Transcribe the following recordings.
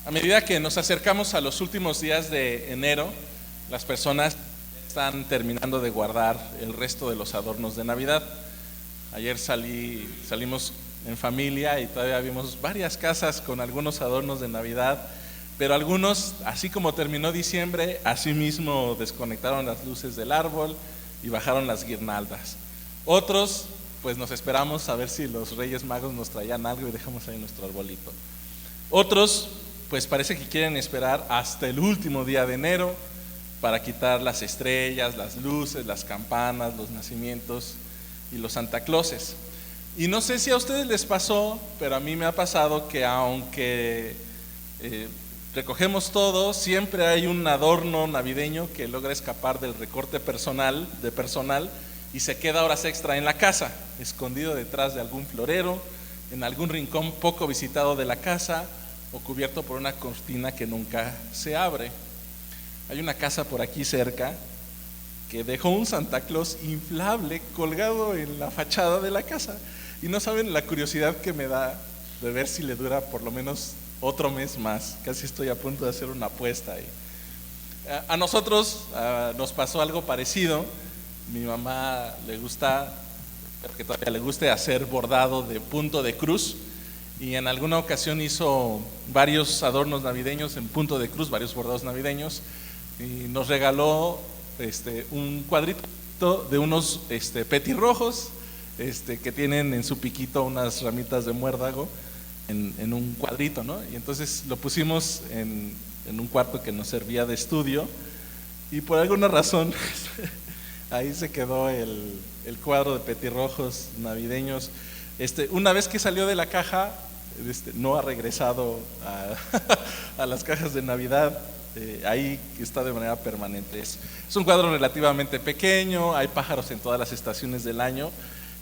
A medida que nos acercamos a los últimos días de enero, las personas están terminando de guardar el resto de los adornos de Navidad. Ayer salimos en familia y todavía vimos varias casas con algunos adornos de Navidad, pero algunos, así como terminó diciembre, así mismo desconectaron las luces del árbol y bajaron las guirnaldas. Otros, pues nos esperamos a ver si los Reyes Magos nos traían algo y dejamos ahí nuestro arbolito. Otros, pues parece que quieren esperar hasta el último día de enero para quitar las estrellas, las luces, las campanas, los nacimientos y los Santa Clauses. Y no sé si a ustedes les pasó, pero a mí me ha pasado que aunque recogemos todo, siempre hay un adorno navideño que logra escapar del recorte personal y se queda horas extra en la casa, escondido detrás de algún florero, en algún rincón poco visitado de la casa, o cubierto por una cortina que nunca se abre. Hay una casa por aquí cerca que dejó un Santa Claus inflable colgado en la fachada de la casa, y no saben la curiosidad que me da de ver si le dura por lo menos otro mes más. Casi estoy a punto de hacer una apuesta ahí. A nosotros nos pasó algo parecido. Mi mamá le gusta, que todavía le guste, hacer bordado de punto de cruz, y en alguna ocasión hizo varios adornos navideños en punto de cruz, varios bordados navideños, y nos regaló un cuadrito de unos petirrojos que tienen en su piquito unas ramitas de muérdago en un cuadrito, ¿no? Y entonces lo pusimos en un cuarto que nos servía de estudio, y por alguna razón ahí se quedó el cuadro de petirrojos navideños. Una vez que salió de la caja, no ha regresado a las cajas de Navidad. Ahí está de manera permanente. Es un cuadro relativamente pequeño, hay pájaros en todas las estaciones del año,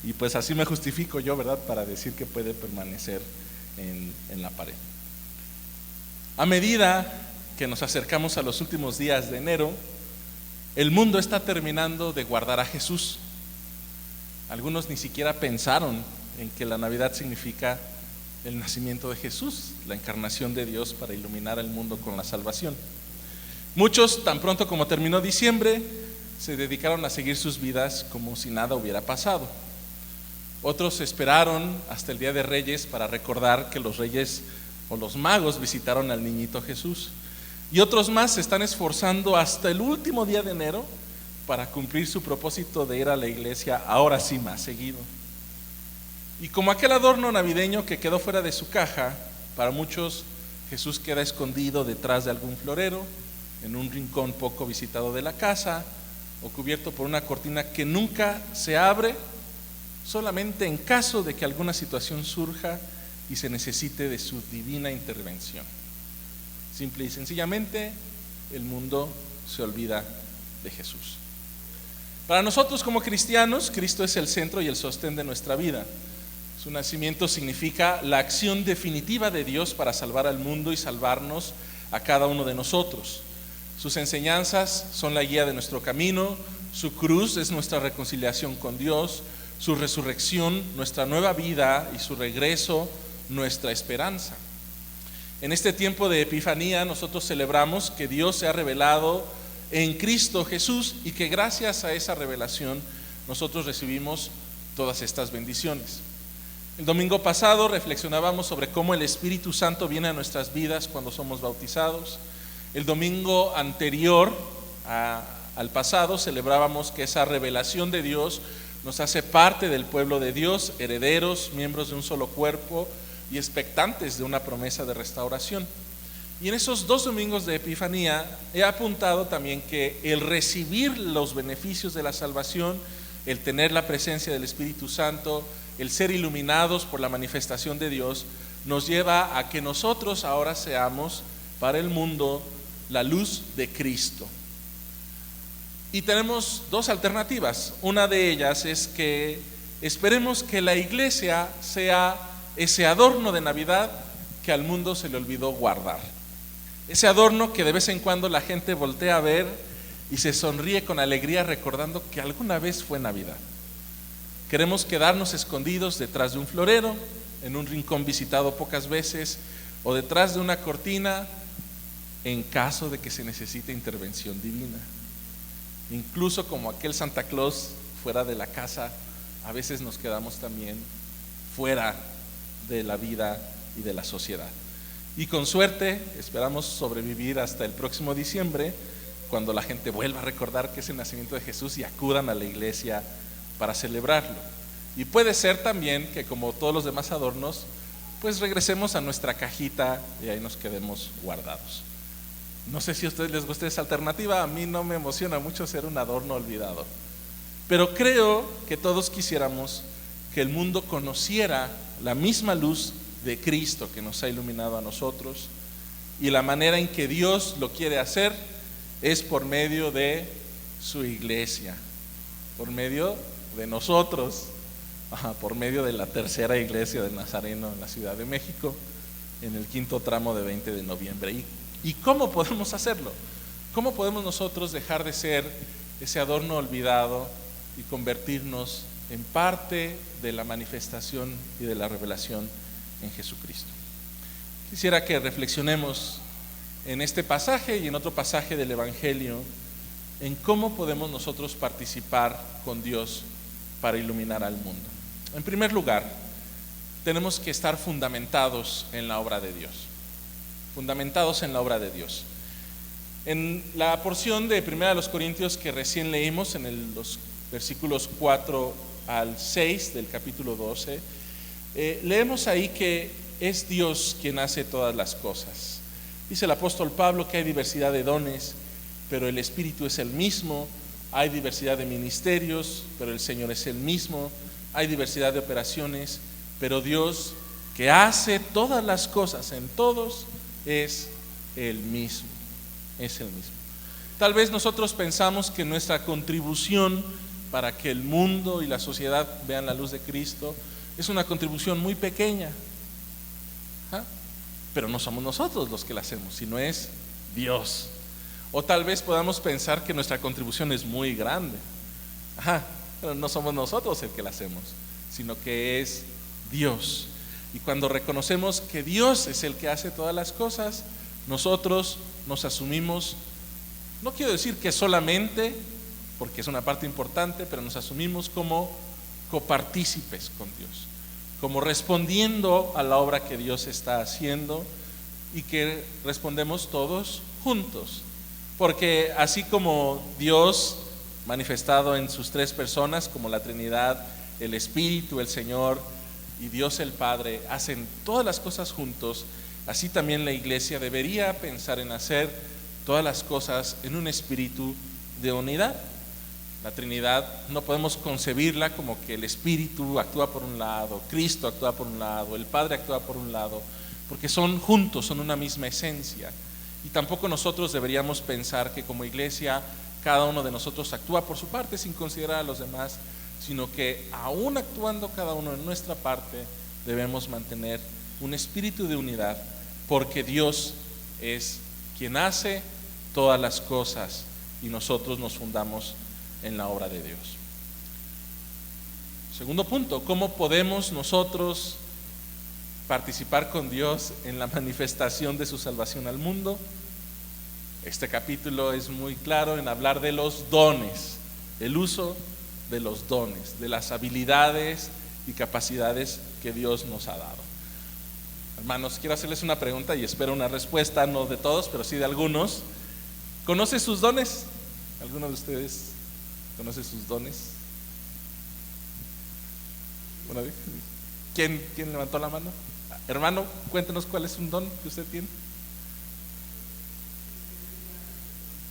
y pues así me justifico yo, ¿verdad?, para decir que puede permanecer en la pared. A medida que nos acercamos a los últimos días de enero, el mundo está terminando de guardar a Jesús. Algunos ni siquiera pensaron en que la Navidad significa el nacimiento de Jesús, la encarnación de Dios para iluminar el mundo con la salvación. Muchos, tan pronto como terminó diciembre, se dedicaron a seguir sus vidas como si nada hubiera pasado. Otros esperaron hasta el Día de Reyes para recordar que los reyes o los magos visitaron al niñito Jesús. Y otros más se están esforzando hasta el último día de enero para cumplir su propósito de ir a la iglesia ahora sí más seguido. Y como aquel adorno navideño que quedó fuera de su caja, para muchos Jesús queda escondido detrás de algún florero, en un rincón poco visitado de la casa, o cubierto por una cortina que nunca se abre, solamente en caso de que alguna situación surja y se necesite de su divina intervención. Simple y sencillamente, el mundo se olvida de Jesús. Para nosotros como cristianos, Cristo es el centro y el sostén de nuestra vida. Su nacimiento significa la acción definitiva de Dios para salvar al mundo y salvarnos a cada uno de nosotros. Sus enseñanzas son la guía de nuestro camino, su cruz es nuestra reconciliación con Dios, su resurrección, nuestra nueva vida, y su regreso, nuestra esperanza. En este tiempo de Epifanía nosotros celebramos que Dios se ha revelado en Cristo Jesús, y que gracias a esa revelación nosotros recibimos todas estas bendiciones. El domingo pasado reflexionábamos sobre cómo el Espíritu Santo viene a nuestras vidas cuando somos bautizados. El domingo anterior al pasado celebrábamos que esa revelación de Dios nos hace parte del pueblo de Dios, herederos, miembros de un solo cuerpo y expectantes de una promesa de restauración. Y en esos 2 domingos de Epifanía he apuntado también que el recibir los beneficios de la salvación, el tener la presencia del Espíritu Santo, el ser iluminados por la manifestación de Dios, nos lleva a que nosotros ahora seamos para el mundo la luz de Cristo. Y tenemos 2 alternativas. Una de ellas es que esperemos que la iglesia sea ese adorno de Navidad que al mundo se le olvidó guardar. Ese adorno que de vez en cuando la gente voltea a ver y se sonríe con alegría recordando que alguna vez fue Navidad. Queremos quedarnos escondidos detrás de un florero, en un rincón visitado pocas veces, o detrás de una cortina en caso de que se necesite intervención divina. Incluso como aquel Santa Claus fuera de la casa, a veces nos quedamos también fuera de la vida y de la sociedad. Y con suerte esperamos sobrevivir hasta el próximo diciembre, cuando la gente vuelva a recordar que es el nacimiento de Jesús y acudan a la iglesia para celebrarlo. Y puede ser también que, como todos los demás adornos, pues regresemos a nuestra cajita y ahí nos quedemos guardados. No sé si a ustedes les gusta esa alternativa, a mí no me emociona mucho ser un adorno olvidado, pero creo que todos quisiéramos que el mundo conociera la misma luz de Cristo que nos ha iluminado a nosotros, y la manera en que Dios lo quiere hacer es por medio de su iglesia, por medio de nosotros, por medio de la tercera iglesia del Nazareno en la Ciudad de México, en el quinto tramo de 20 de noviembre. ¿Y cómo podemos hacerlo? ¿Cómo podemos nosotros dejar de ser ese adorno olvidado y convertirnos en parte de la manifestación y de la revelación en Jesucristo? Quisiera que reflexionemos en este pasaje y en otro pasaje del Evangelio en cómo podemos nosotros participar con Dios para iluminar al mundo. En primer lugar, tenemos que estar fundamentados en la obra de Dios. Fundamentados en la obra de Dios. En la porción de 1 Corintios que recién leímos, en los versículos 4 al 6 del capítulo 12, leemos ahí que es Dios quien hace todas las cosas. Dice el apóstol Pablo que hay diversidad de dones, pero el Espíritu es el mismo. Hay diversidad de ministerios, pero el Señor es el mismo. Hay diversidad de operaciones, pero Dios, que hace todas las cosas en todos, es el mismo. Es el mismo. Tal vez nosotros pensamos que nuestra contribución para que el mundo y la sociedad vean la luz de Cristo es una contribución muy pequeña. Pero no somos nosotros los que la hacemos, sino es Dios. O tal vez podamos pensar que nuestra contribución es muy grande. Pero no somos nosotros el que la hacemos, sino que es Dios. Y cuando reconocemos que Dios es el que hace todas las cosas, nosotros nos asumimos, no quiero decir que solamente, porque es una parte importante, pero nos asumimos como copartícipes con Dios, como respondiendo a la obra que Dios está haciendo, y que respondemos todos juntos. Porque así como Dios manifestado en sus tres personas, como la Trinidad, el Espíritu, el Señor y Dios el Padre, hacen todas las cosas juntos, así también la iglesia debería pensar en hacer todas las cosas en un espíritu de unidad. La Trinidad no podemos concebirla como que el Espíritu actúa por un lado, Cristo actúa por un lado, el Padre actúa por un lado, porque son juntos, son una misma esencia. Y tampoco nosotros deberíamos pensar que como iglesia cada uno de nosotros actúa por su parte sin considerar a los demás, sino que aún actuando cada uno en nuestra parte, debemos mantener un espíritu de unidad, porque Dios es quien hace todas las cosas y nosotros nos fundamos en la obra de Dios. Segundo punto, ¿cómo podemos nosotros participar con Dios en la manifestación de su salvación al mundo? Este capítulo es muy claro en hablar de los dones, el uso de los dones, de las habilidades y capacidades que Dios nos ha dado. Hermanos, quiero hacerles una pregunta y espero una respuesta, no de todos, pero sí de algunos. ¿Conoce sus dones? ¿Alguno de ustedes conoce sus dones? Bueno, ¿quién levantó la mano? Hermano, cuéntenos cuál es un don que usted tiene.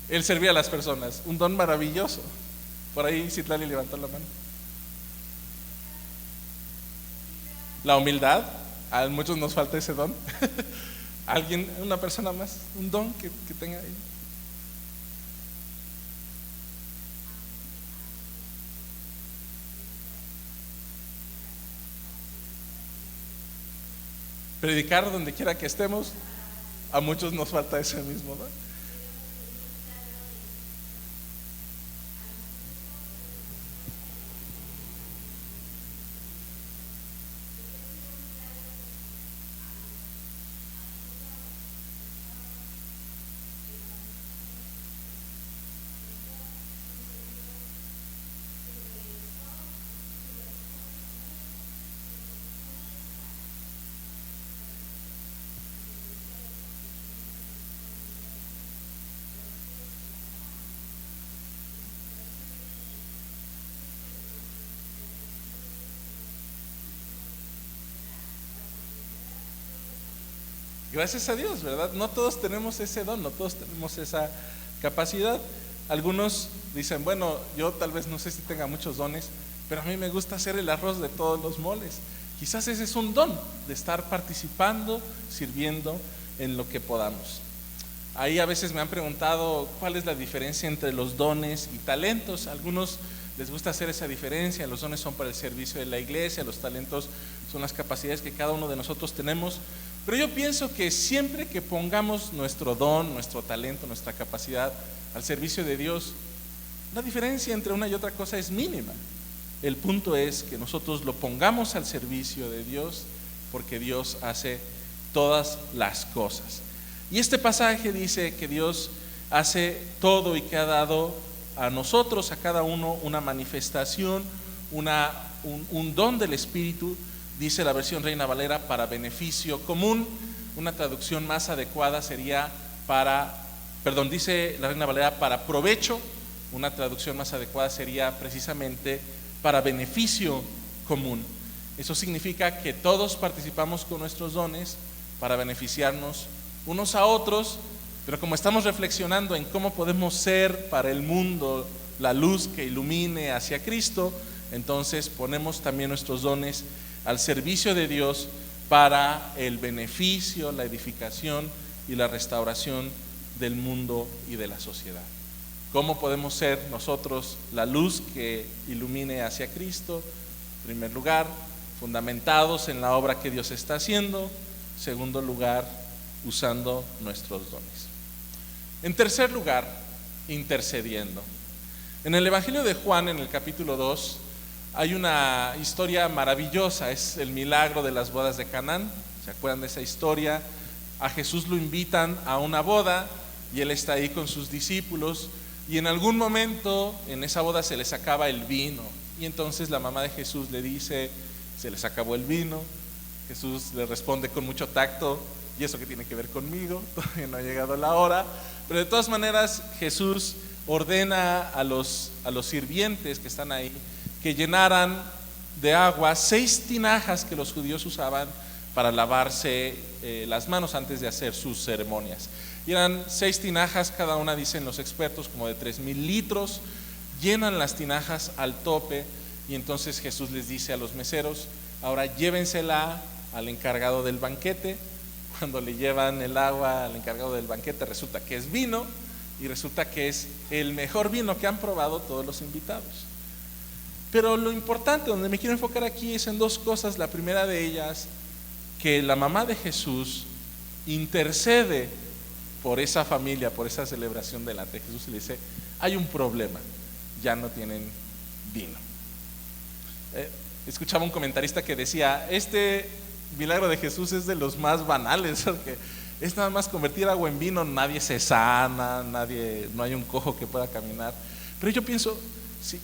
El servir a las personas, un don maravilloso. Por ahí Citlali levantó la mano. La humildad, a muchos nos falta ese don. ¿Alguien, una persona más, un don que tenga ahí? Predicar donde quiera que estemos, a muchos nos falta ese mismo, ¿no? Gracias a Dios, ¿verdad? No todos tenemos ese don, no todos tenemos esa capacidad. Algunos dicen, bueno, yo tal vez no sé si tenga muchos dones, pero a mí me gusta hacer el arroz de todos los moles. Quizás ese es un don, de estar participando, sirviendo en lo que podamos. Ahí a veces me han preguntado cuál es la diferencia entre los dones y talentos. A algunos les gusta hacer esa diferencia. Los dones son para el servicio de la iglesia, los talentos son las capacidades que cada uno de nosotros tenemos. Pero yo pienso que siempre que pongamos nuestro don, nuestro talento, nuestra capacidad al servicio de Dios, la diferencia entre una y otra cosa es mínima. El punto es que nosotros lo pongamos al servicio de Dios, porque Dios hace todas las cosas. Y este pasaje dice que Dios hace todo y que ha dado a nosotros, a cada uno, una manifestación, un don del Espíritu. Dice la versión Reina Valera, para beneficio común. Una traducción más adecuada sería dice la Reina Valera, para provecho. Una traducción más adecuada sería precisamente para beneficio común. Eso significa que todos participamos con nuestros dones para beneficiarnos unos a otros, pero como estamos reflexionando en cómo podemos ser para el mundo la luz que ilumine hacia Cristo, entonces ponemos también nuestros dones al servicio de Dios para el beneficio, la edificación y la restauración del mundo y de la sociedad. ¿Cómo podemos ser nosotros la luz que ilumine hacia Cristo? En primer lugar, fundamentados en la obra que Dios está haciendo. En segundo lugar, usando nuestros dones. En tercer lugar, intercediendo. En el Evangelio de Juan, en el capítulo 2, hay una historia maravillosa. Es el milagro de las bodas de Canaán. ¿Se acuerdan de esa historia? A Jesús lo invitan a una boda y Él está ahí con sus discípulos, y en algún momento en esa boda se les acaba el vino, y entonces la mamá de Jesús le dice: se les acabó el vino. Jesús le responde con mucho tacto: ¿y eso qué tiene que ver conmigo? Todavía no ha llegado la hora. Pero de todas maneras Jesús ordena a los sirvientes que están ahí que llenaran de agua 6 tinajas que los judíos usaban para lavarse las manos antes de hacer sus ceremonias. Y eran 6 tinajas, cada una, dicen los expertos, como de 3,000 litros. Llenan las tinajas al tope, y entonces Jesús les dice a los meseros: ahora llévensela al encargado del banquete. Cuando le llevan el agua al encargado del banquete, resulta que es vino, y resulta que es el mejor vino que han probado todos los invitados. Pero lo importante, donde me quiero enfocar aquí, es en 2 cosas. La primera de ellas, que la mamá de Jesús intercede por esa familia, por esa celebración delante de Jesús, y le dice: hay un problema, ya no tienen vino. Escuchaba un comentarista que decía: este milagro de Jesús es de los más banales, porque es nada más convertir agua en vino, nadie se sana, no hay un cojo que pueda caminar. Pero yo pienso,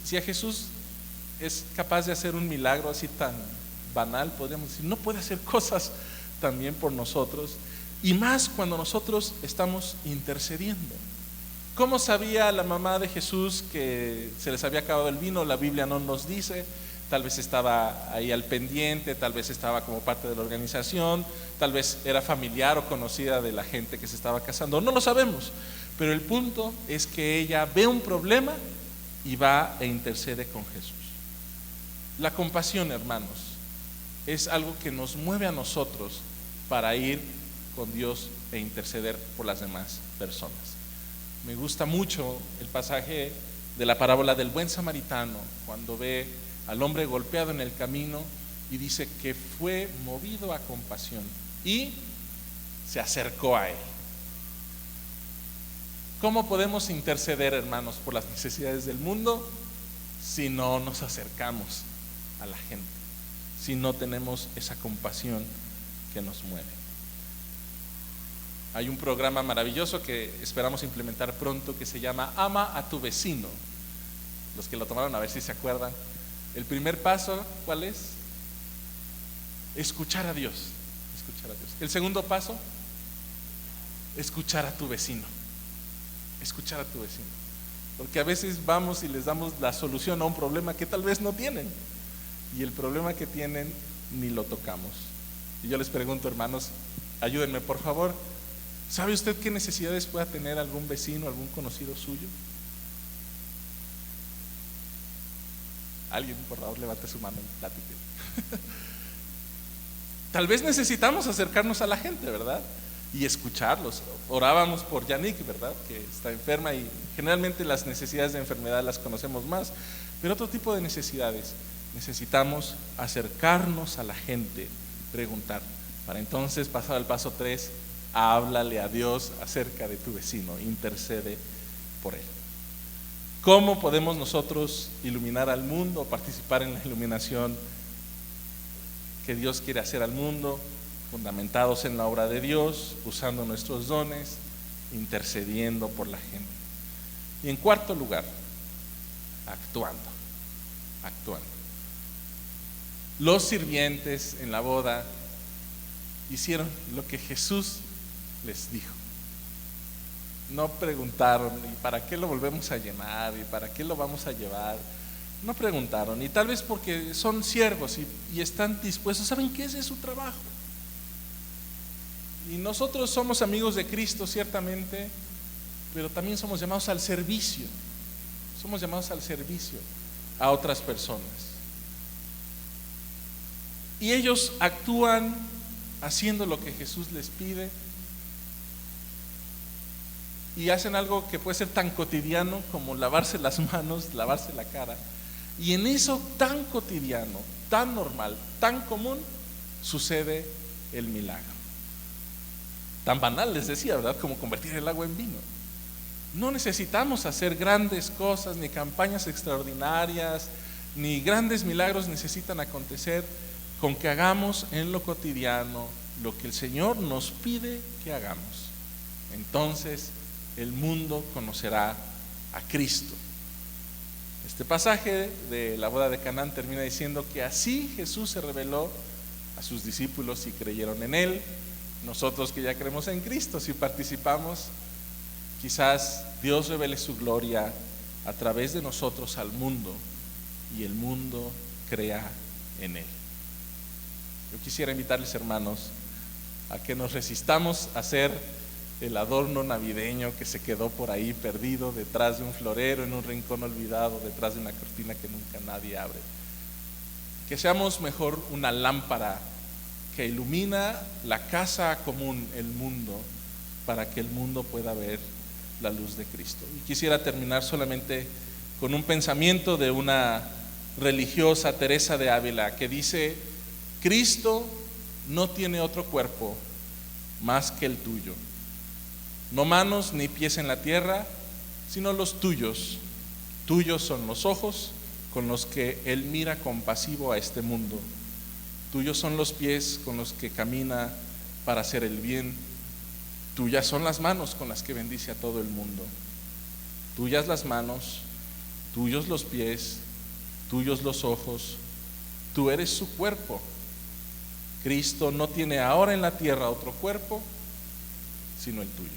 si a Jesús es capaz de hacer un milagro así tan banal, podríamos decir, ¿no puede hacer cosas también por nosotros? Y más cuando nosotros estamos intercediendo. ¿Cómo sabía la mamá de Jesús que se les había acabado el vino? La Biblia no nos dice. Tal vez estaba ahí al pendiente, tal vez estaba como parte de la organización, tal vez era familiar o conocida de la gente que se estaba casando, no lo sabemos. Pero el punto es que ella ve un problema y va e intercede con Jesús. La compasión, hermanos, es algo que nos mueve a nosotros para ir con Dios e interceder por las demás personas. Me gusta mucho el pasaje de la parábola del buen samaritano, cuando ve al hombre golpeado en el camino y dice que fue movido a compasión y se acercó a él. ¿Cómo podemos interceder, hermanos, por las necesidades del mundo si no nos acercamos a la gente, si no tenemos esa compasión que nos mueve? Hay un programa maravilloso que esperamos implementar pronto que se llama Ama a tu vecino. Los que lo tomaron, a ver si se acuerdan. El primer paso, ¿cuál es? Escuchar a Dios. Escuchar a Dios. El segundo paso, escuchar a tu vecino. Escuchar a tu vecino. Porque a veces vamos y les damos la solución a un problema que tal vez no tienen. Y el problema que tienen ni lo tocamos. Y yo les pregunto, hermanos, Ayúdenme, por favor. ¿Sabe usted qué necesidades pueda tener algún vecino, algún conocido suyo? Alguien, por favor, levante su mano y platique. Tal vez necesitamos acercarnos a la gente, ¿verdad? Y escucharlos. Orábamos por Yannick, ¿verdad? Que está enferma, y generalmente las necesidades de enfermedad las conocemos más, pero otro tipo de necesidades necesitamos acercarnos a la gente, preguntar. Para entonces pasar al paso 3, háblale a Dios acerca de tu vecino, intercede por él. ¿Cómo podemos nosotros iluminar al mundo, participar en la iluminación que Dios quiere hacer al mundo? Fundamentados en la obra de Dios, usando nuestros dones, intercediendo por la gente. Y en cuarto lugar, actuando. Los sirvientes en la boda hicieron lo que Jesús les dijo. No preguntaron, ¿y para qué lo volvemos a llenar? ¿Y para qué lo vamos a llevar? No preguntaron, y tal vez porque son siervos y están dispuestos, saben que ese es su trabajo. Y nosotros somos amigos de Cristo, ciertamente, pero también somos llamados al servicio. Somos llamados al servicio a otras personas. Y ellos actúan haciendo lo que Jesús les pide, y hacen algo que puede ser tan cotidiano como lavarse las manos, lavarse la cara. Y en eso tan cotidiano, tan normal, tan común, sucede el milagro. Tan banal, les decía, ¿verdad? Como convertir el agua en vino. No necesitamos hacer grandes cosas, ni campañas extraordinarias, ni grandes milagros necesitan acontecer. Con que hagamos en lo cotidiano lo que el Señor nos pide que hagamos, entonces el mundo conocerá a Cristo. Este pasaje de la boda de Canaán termina diciendo que así Jesús se reveló a sus discípulos y creyeron en Él. Nosotros que ya creemos en Cristo, si participamos, quizás Dios revele su gloria a través de nosotros al mundo, y el mundo crea en Él. Yo quisiera invitarles, hermanos, a que nos resistamos a ser el adorno navideño que se quedó por ahí perdido detrás de un florero, en un rincón olvidado, detrás de una cortina que nunca nadie abre. Que seamos mejor una lámpara que ilumina la casa común, el mundo, para que el mundo pueda ver la luz de Cristo. Y quisiera terminar solamente con un pensamiento de una religiosa, Teresa de Ávila, que dice: Cristo no tiene otro cuerpo más que el tuyo, no manos ni pies en la tierra, sino los tuyos. Tuyos son los ojos con los que Él mira compasivo a este mundo, tuyos son los pies con los que camina para hacer el bien, tuyas son las manos con las que bendice a todo el mundo. Tuyas las manos, tuyos los pies, tuyos los ojos, tú eres su cuerpo. Cristo no tiene ahora en la tierra otro cuerpo, sino el tuyo.